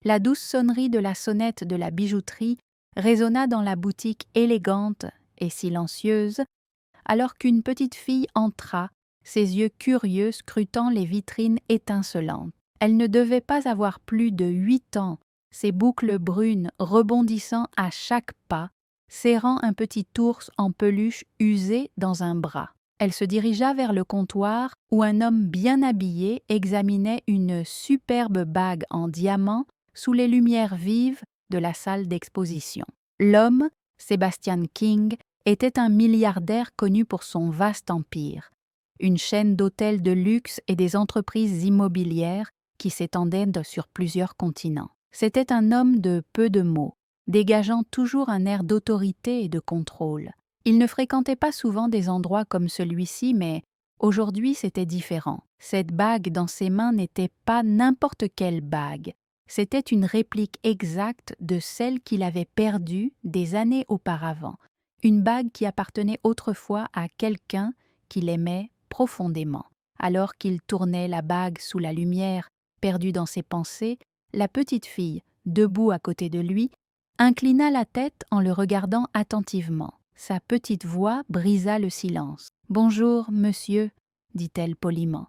La douce sonnerie de la sonnette de la bijouterie résonna dans la boutique élégante et silencieuse, alors qu'une petite fille entra, ses yeux curieux scrutant les vitrines étincelantes. Elle ne devait pas avoir plus de 8 ans, ses boucles brunes rebondissant à chaque pas, serrant un petit ours en peluche usé dans un bras. Elle se dirigea vers le comptoir où un homme bien habillé examinait une superbe bague en diamant sous les lumières vives de la salle d'exposition. L'homme, Sebastian King, était un milliardaire connu pour son vaste empire, une chaîne d'hôtels de luxe et des entreprises immobilières qui s'étendaient sur plusieurs continents. C'était un homme de peu de mots, dégageant toujours un air d'autorité et de contrôle. Il ne fréquentait pas souvent des endroits comme celui-ci, mais aujourd'hui c'était différent. Cette bague dans ses mains n'était pas n'importe quelle bague. C'était une réplique exacte de celle qu'il avait perdue des années auparavant. Une bague qui appartenait autrefois à quelqu'un qu'il aimait profondément. Alors qu'il tournait la bague sous la lumière, perdu dans ses pensées, la petite fille, debout à côté de lui, inclina la tête en le regardant attentivement. Sa petite voix brisa le silence. « Bonjour, monsieur, dit-elle poliment.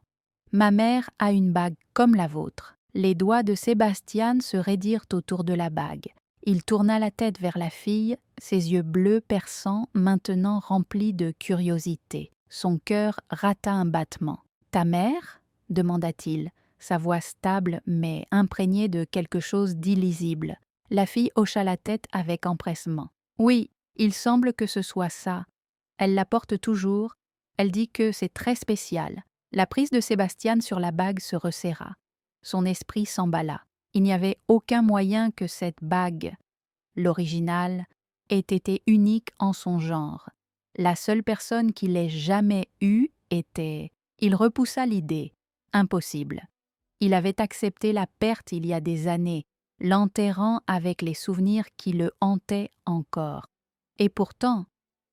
Ma mère a une bague comme la vôtre. » Les doigts de Sébastien se raidirent autour de la bague. Il tourna la tête vers la fille, ses yeux bleus perçants maintenant remplis de curiosité. Son cœur rata un battement. « Ta mère » demanda-t-il, sa voix stable mais imprégnée de quelque chose d'illisible. La fille hocha la tête avec empressement. « Oui, il semble que ce soit ça. Elle la porte toujours. Elle dit que c'est très spécial. » La prise de Sébastien sur la bague se resserra. Son esprit s'emballa. Il n'y avait aucun moyen que cette bague, l'original, ait été unique en son genre. La seule personne qui l'ait jamais eue était... Il repoussa l'idée. Impossible. Il avait accepté la perte il y a des années, l'enterrant avec les souvenirs qui le hantaient encore. Et pourtant,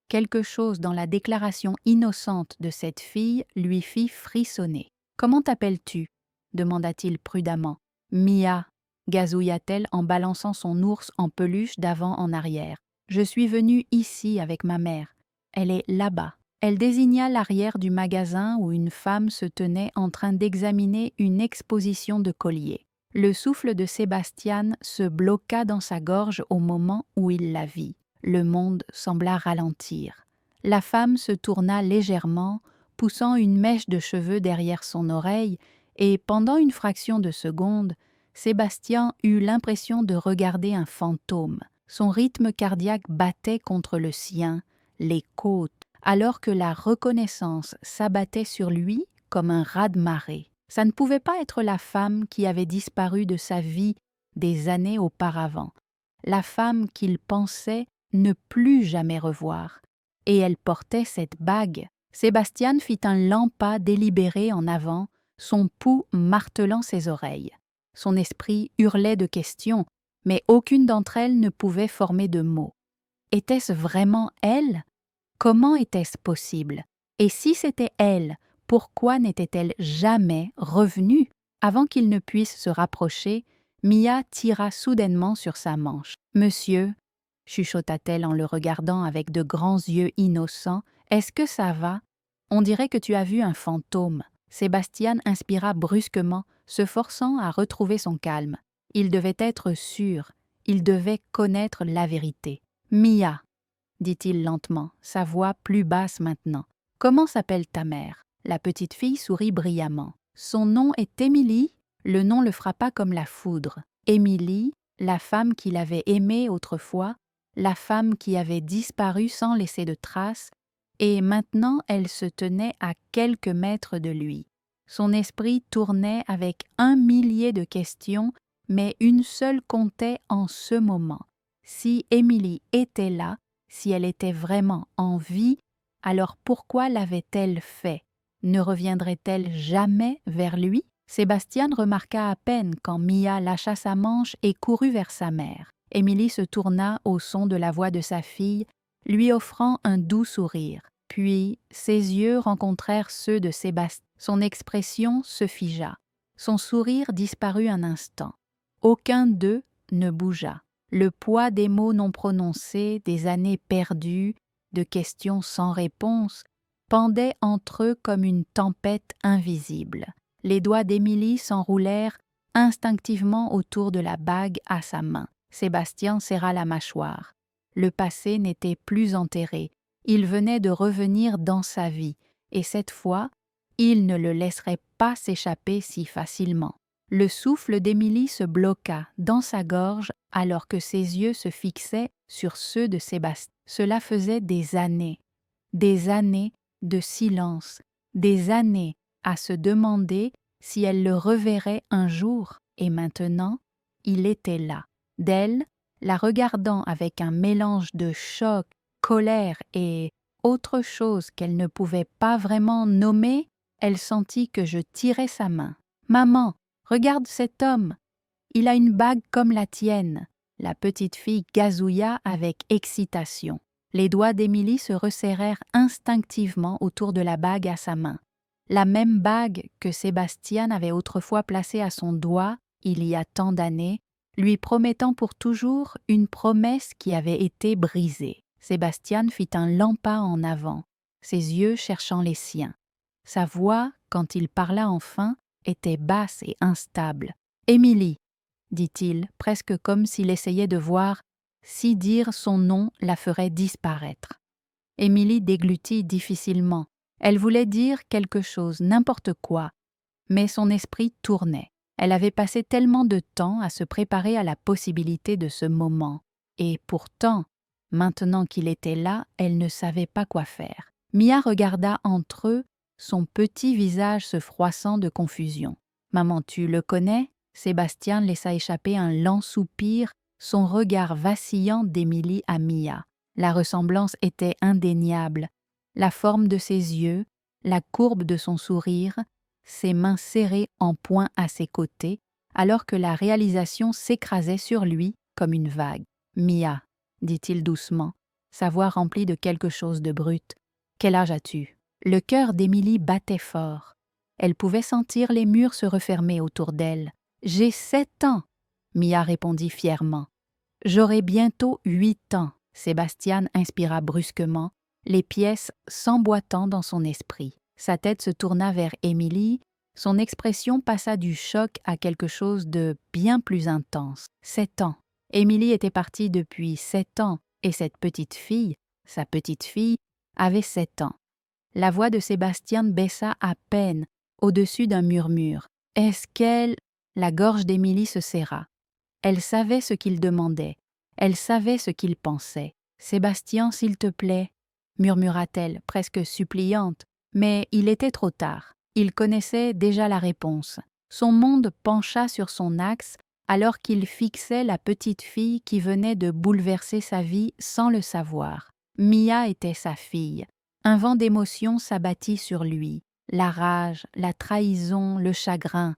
quelque chose dans la déclaration innocente de cette fille lui fit frissonner. « Comment t'appelles-tu » demanda-t-il prudemment. « Mia » gazouilla-t-elle en balançant son ours en peluche d'avant en arrière. « Je suis venue ici avec ma mère. Elle est là-bas. » Elle désigna l'arrière du magasin où une femme se tenait en train d'examiner une exposition de colliers. Le souffle de Sébastien se bloqua dans sa gorge au moment où il la vit. Le monde sembla ralentir. La femme se tourna légèrement, poussant une mèche de cheveux derrière son oreille, et pendant une fraction de seconde, Sébastien eut l'impression de regarder un fantôme. Son rythme cardiaque battait contre le sien, les côtes, alors que la reconnaissance s'abattait sur lui comme un raz-de-marée. Ça ne pouvait pas être la femme qui avait disparu de sa vie des années auparavant, la femme qu'il pensait ne plus jamais revoir. Et elle portait cette bague. Sébastien fit un lent pas délibéré en avant, son pouls martelant ses oreilles. Son esprit hurlait de questions, mais aucune d'entre elles ne pouvait former de mots. Était-ce vraiment elle ? Comment était-ce possible ? Et si c'était elle, pourquoi n'était-elle jamais revenue ? Avant qu'il ne puisse se rapprocher, Mia tira soudainement sur sa manche. « Monsieur, » chuchota-t-elle en le regardant avec de grands yeux innocents, « est-ce que ça va ? On dirait que tu as vu un fantôme. » Sébastien inspira brusquement, se forçant à retrouver son calme. Il devait être sûr, il devait connaître la vérité. « Mia » dit-il lentement, sa voix plus basse maintenant. « Comment s'appelle ta mère ?» La petite fille sourit brillamment. « Son nom est Émilie ?» Le nom le frappa comme la foudre. Émilie, la femme qu'il avait aimée autrefois, la femme qui avait disparu sans laisser de traces, et maintenant elle se tenait à quelques mètres de lui. Son esprit tournait avec 1 millier de questions, mais une seule comptait en ce moment. Si Émilie était là, si elle était vraiment en vie, alors pourquoi l'avait-elle fait ? Ne reviendrait-elle jamais vers lui ? Sébastien remarqua à peine quand Mia lâcha sa manche et courut vers sa mère. Émilie se tourna au son de la voix de sa fille, lui offrant un doux sourire. Puis ses yeux rencontrèrent ceux de Sébastien. Son expression se figea. Son sourire disparut un instant. Aucun d'eux ne bougea. Le poids des mots non prononcés, des années perdues, de questions sans réponse, pendait entre eux comme une tempête invisible. Les doigts d'Émilie s'enroulèrent instinctivement autour de la bague à sa main. Sébastien serra la mâchoire. Le passé n'était plus enterré. Il venait de revenir dans sa vie, et cette fois, il ne le laisserait pas s'échapper si facilement. Le souffle d'Émilie se bloqua dans sa gorge alors que ses yeux se fixaient sur ceux de Sébastien. Cela faisait des années de silence, des années à se demander si elle le reverrait un jour, et maintenant, il était là. D'elle, la regardant avec un mélange de choc, colère et autre chose qu'elle ne pouvait pas vraiment nommer, elle sentit que je tirais sa main. « Maman, regarde cet homme, il a une bague comme la tienne. » La petite fille gazouilla avec excitation. Les doigts d'Émilie se resserrèrent instinctivement autour de la bague à sa main. La même bague que Sébastien avait autrefois placée à son doigt il y a tant d'années, lui promettant pour toujours une promesse qui avait été brisée. Sébastien fit un lent pas en avant, ses yeux cherchant les siens. Sa voix, quand il parla enfin, était basse et instable. « Émilie !» dit-il, presque comme s'il essayait de voir si dire son nom la ferait disparaître. Émilie déglutit difficilement. Elle voulait dire quelque chose, n'importe quoi, mais son esprit tournait. Elle avait passé tellement de temps à se préparer à la possibilité de ce moment. Et pourtant, maintenant qu'il était là, elle ne savait pas quoi faire. Mia regarda entre eux, son petit visage se froissant de confusion. « Maman, tu le connais ?» Sébastien laissa échapper un lent soupir, son regard vacillant d'Émilie à Mia. La ressemblance était indéniable. La forme de ses yeux, la courbe de son sourire, ses mains serrées en poing à ses côtés, alors que la réalisation s'écrasait sur lui comme une vague. « Mia, » dit-il doucement, sa voix remplie de quelque chose de brut. « Quel âge as-tu » Le cœur d'Émilie battait fort. Elle pouvait sentir les murs se refermer autour d'elle. « J'ai 7 ans, » Mia répondit fièrement. « J'aurai bientôt 8 ans. » Sébastien inspira brusquement, les pièces s'emboîtant dans son esprit. Sa tête se tourna vers Émilie, son expression passa du choc à quelque chose de bien plus intense. 7 ans. Émilie était partie depuis 7 ans, et cette petite fille, sa petite fille, avait 7 ans. La voix de Sébastien baissa à peine, au-dessus d'un murmure. « Est-ce qu'elle… » La gorge d'Émilie se serra. Elle savait ce qu'il demandait. Elle savait ce qu'il pensait. « Sébastien, s'il te plaît » murmura-t-elle, presque suppliante. Mais il était trop tard. Il connaissait déjà la réponse. Son monde pencha sur son axe alors qu'il fixait la petite fille qui venait de bouleverser sa vie sans le savoir. Mia était sa fille. Un vent d'émotion s'abattit sur lui. La rage, la trahison, le chagrin.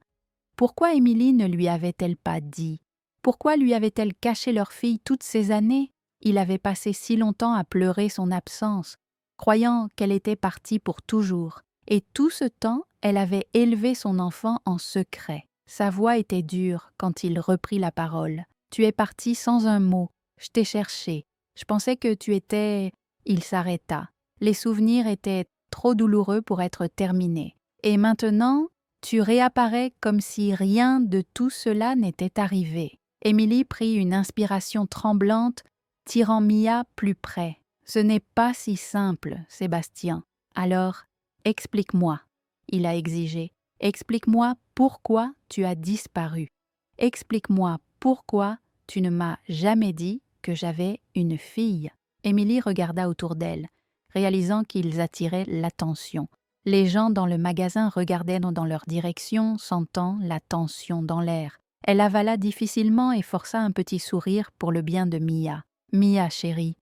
Pourquoi Émilie ne lui avait-elle pas dit? Pourquoi lui avait-elle caché leur fille toutes ces années? Il avait passé si longtemps à pleurer son absence, croyant qu'elle était partie pour toujours. Et tout ce temps, elle avait élevé son enfant en secret. Sa voix était dure quand il reprit la parole. « Tu es partie sans un mot. Je t'ai cherché. Je pensais que tu étais… » Il s'arrêta. Les souvenirs étaient trop douloureux pour être terminés. « Et maintenant, tu réapparais comme si rien de tout cela n'était arrivé. » Émilie prit une inspiration tremblante, tirant Mia plus près. « Ce n'est pas si simple, Sébastien. Alors, explique-moi, » il a exigé. « Explique-moi pourquoi tu as disparu. Explique-moi pourquoi tu ne m'as jamais dit que j'avais une fille. » Émilie regarda autour d'elle, réalisant qu'ils attiraient l'attention. Les gens dans le magasin regardaient dans leur direction, sentant la tension dans l'air. Elle avala difficilement et força un petit sourire pour le bien de Mia. « Mia, chérie, »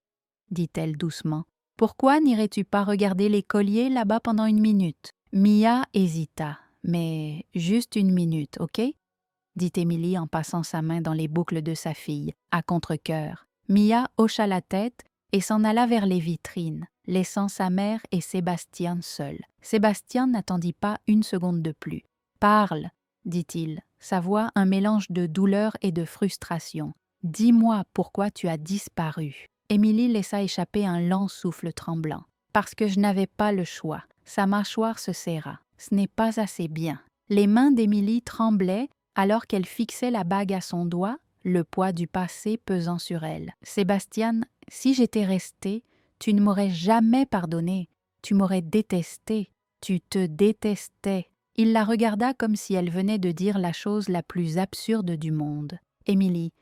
dit-elle doucement, « pourquoi n'irais-tu pas regarder les colliers là-bas pendant 1 minute ?» Mia hésita. « Mais juste 1 minute, ok ?» dit Émilie en passant sa main dans les boucles de sa fille, à contre-cœur. Mia hocha la tête et s'en alla vers les vitrines, laissant sa mère et Sébastien seuls. Sébastien n'attendit pas 1 seconde de plus. « Parle !» dit-il, sa voix un mélange de douleur et de frustration. « Dis-moi pourquoi tu as disparu. » Émilie laissa échapper un lent souffle tremblant. « Parce que je n'avais pas le choix. » Sa mâchoire se serra. « Ce n'est pas assez bien. » Les mains d'Émilie tremblaient alors qu'elle fixait la bague à son doigt, le poids du passé pesant sur elle. « Sébastien, si j'étais restée, tu ne m'aurais jamais pardonné. Tu m'aurais détesté. Tu te détestais. » Il la regarda comme si elle venait de dire la chose la plus absurde du monde. « Émilie,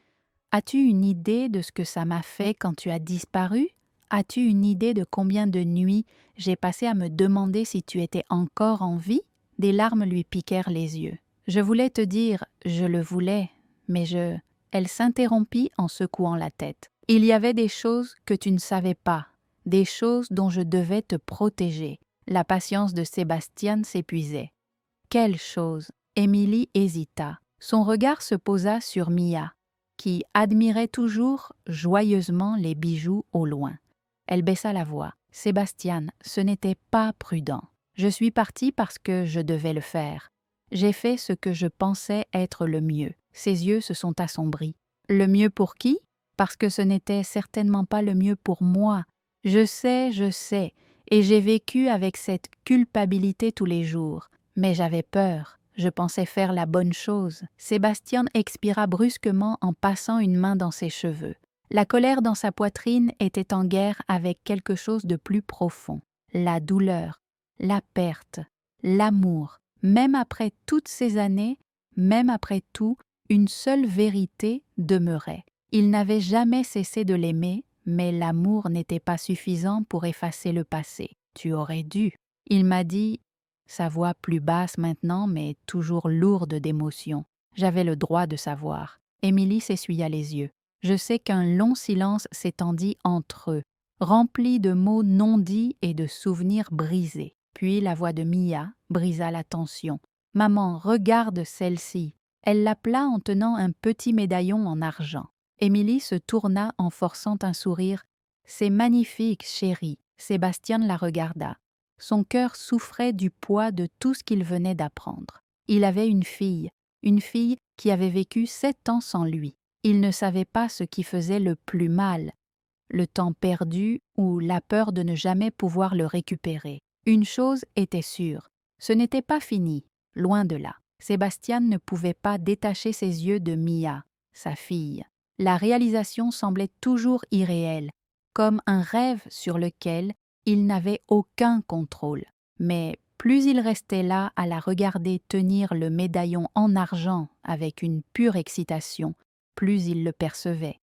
as-tu une idée de ce que ça m'a fait quand tu as disparu? As-tu une idée de combien de nuits j'ai passé à me demander si tu étais encore en vie? » Des larmes lui piquèrent les yeux. « Je voulais te dire, je le voulais, mais je... » Elle s'interrompit en secouant la tête. « Il y avait des choses que tu ne savais pas, des choses dont je devais te protéger. » La patience de Sébastien s'épuisait. « Quelle chose ?» Émilie hésita. Son regard se posa sur Mia, qui admirait toujours joyeusement les bijoux au loin. Elle baissa la voix. « Sébastien, ce n'était pas prudent. Je suis partie parce que je devais le faire. J'ai fait ce que je pensais être le mieux. » Ses yeux se sont assombris. « Le mieux pour qui? Parce que ce n'était certainement pas le mieux pour moi. Je sais, et j'ai vécu avec cette culpabilité tous les jours. Mais j'avais peur. Je pensais faire la bonne chose. » Sébastien expira brusquement en passant une main dans ses cheveux. La colère dans sa poitrine était en guerre avec quelque chose de plus profond. La douleur, la perte, l'amour. Même après toutes ces années, même après tout, une seule vérité demeurait. Il n'avait jamais cessé de l'aimer, mais l'amour n'était pas suffisant pour effacer le passé. « Tu aurais dû. » Il m'a dit, sa voix plus basse maintenant, mais toujours lourde d'émotion. J'avais le droit de savoir. Émilie s'essuya les yeux. Je sais qu'un long silence s'étendit entre eux, rempli de mots non dits et de souvenirs brisés. Puis la voix de Mia brisa la tension. « Maman, regarde celle-ci. » Elle l'appela en tenant un petit médaillon en argent. Émilie se tourna en forçant un sourire. « C'est magnifique, chérie. » Sébastien la regarda. Son cœur souffrait du poids de tout ce qu'il venait d'apprendre. Il avait une fille qui avait vécu 7 ans sans lui. Il ne savait pas ce qui faisait le plus mal, le temps perdu ou la peur de ne jamais pouvoir le récupérer. Une chose était sûre, ce n'était pas fini, loin de là. Sébastien ne pouvait pas détacher ses yeux de Mia, sa fille. La réalisation semblait toujours irréelle, comme un rêve sur lequel il n'avait aucun contrôle. Mais plus il restait là à la regarder tenir le médaillon en argent avec une pure excitation, plus il le percevait.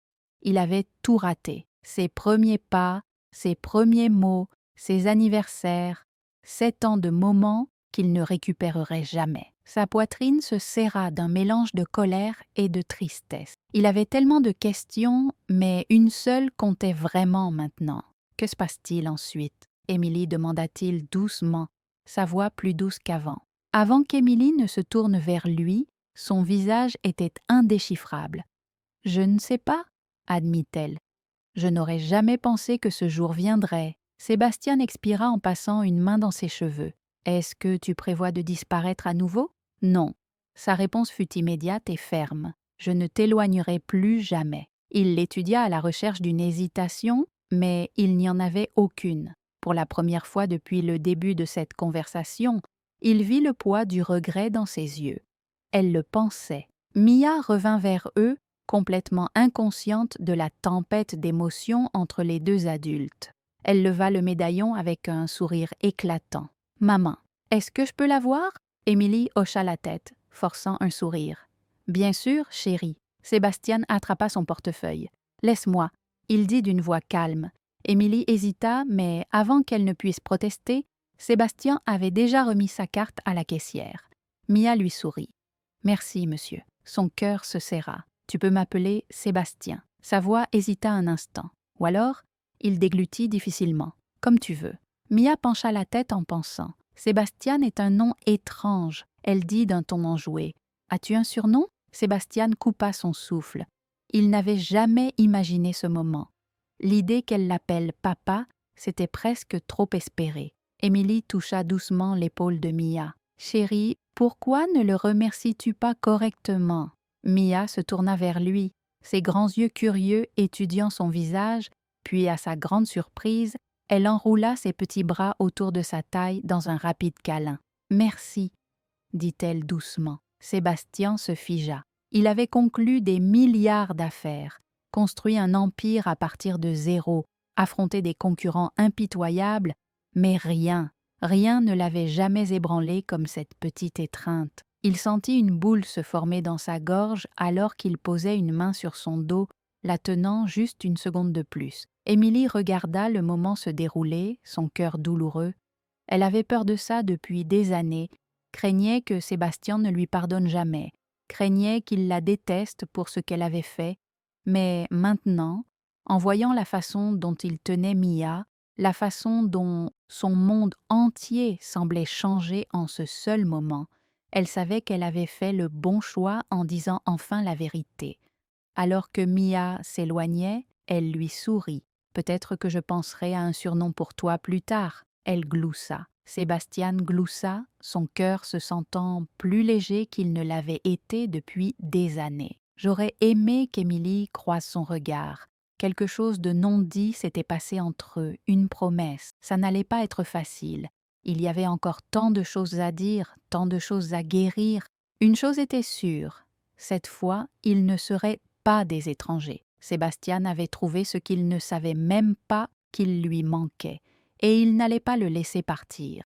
Il avait tout raté. Ses premiers pas, ses premiers mots, ses anniversaires, 7 ans de moments qu'il ne récupérerait jamais. Sa poitrine se serra d'un mélange de colère et de tristesse. Il avait tellement de questions, mais une seule comptait vraiment maintenant. « Que se passe-t-il ensuite ?» Émilie demanda-t-il doucement, sa voix plus douce qu'avant. Avant qu'Émilie ne se tourne vers lui, son visage était indéchiffrable. « Je ne sais pas, » admit-elle. « Je n'aurais jamais pensé que ce jour viendrait. » Sébastien expira en passant une main dans ses cheveux. « Est-ce que tu prévois de disparaître à nouveau? » « Non. » Sa réponse fut immédiate et ferme. « Je ne t'éloignerai plus jamais. » Il l'étudia à la recherche d'une hésitation, mais il n'y en avait aucune. Pour la première fois depuis le début de cette conversation, il vit le poids du regret dans ses yeux. Elle le pensait. Mia revint vers eux, complètement inconsciente de la tempête d'émotions entre les deux adultes. Elle leva le médaillon avec un sourire éclatant. « Maman, est-ce que je peux la voir ?» Émilie hocha la tête, forçant un sourire. « Bien sûr, chérie. » Sébastien attrapa son portefeuille. « Laisse-moi, » il dit d'une voix calme. Émilie hésita, mais avant qu'elle ne puisse protester, Sébastien avait déjà remis sa carte à la caissière. Mia lui sourit. « Merci, monsieur. » Son cœur se serra. « Tu peux m'appeler Sébastien. » Sa voix hésita un instant. Ou alors, il déglutit difficilement. « Comme tu veux. » Mia pencha la tête en pensant. « Sébastien est un nom étrange. » Elle dit d'un ton enjoué. « As-tu un surnom ?» Sébastien coupa son souffle. Il n'avait jamais imaginé ce moment. L'idée qu'elle l'appelle papa, c'était presque trop espéré. Émilie toucha doucement l'épaule de Mia. Chérie, pourquoi ne le remercies-tu pas correctement? Mia se tourna vers lui, ses grands yeux curieux étudiant son visage, puis à sa grande surprise, elle enroula ses petits bras autour de sa taille dans un rapide câlin. Merci, dit-elle doucement. Sébastien se figea. Il avait conclu des milliards d'affaires, construit un empire à partir de zéro, affronté des concurrents impitoyables, mais rien ne l'avait jamais ébranlé comme cette petite étreinte. Il sentit une boule se former dans sa gorge alors qu'il posait une main sur son dos, la tenant juste une seconde de plus. Émilie regarda le moment se dérouler, son cœur douloureux. Elle avait peur de ça depuis des années, craignait que Sébastien ne lui pardonne jamais, craignait qu'il la déteste pour ce qu'elle avait fait, mais maintenant, en voyant la façon dont il tenait Mia, la façon dont son monde entier semblait changer en ce seul moment, elle savait qu'elle avait fait le bon choix en disant enfin la vérité. Alors que Mia s'éloignait, elle lui sourit. Peut-être que je penserai à un surnom pour toi plus tard. Elle gloussa. Sébastien gloussa, son cœur se sentant plus léger qu'il ne l'avait été depuis des années. J'aurais aimé qu'Émilie croise son regard. Quelque chose de non dit s'était passé entre eux, une promesse. Ça n'allait pas être facile. Il y avait encore tant de choses à dire, tant de choses à guérir. Une chose était sûre, cette fois, ils ne seraient pas des étrangers. Sébastien avait trouvé ce qu'il ne savait même pas qu'il lui manquait, et il n'allait pas le laisser partir.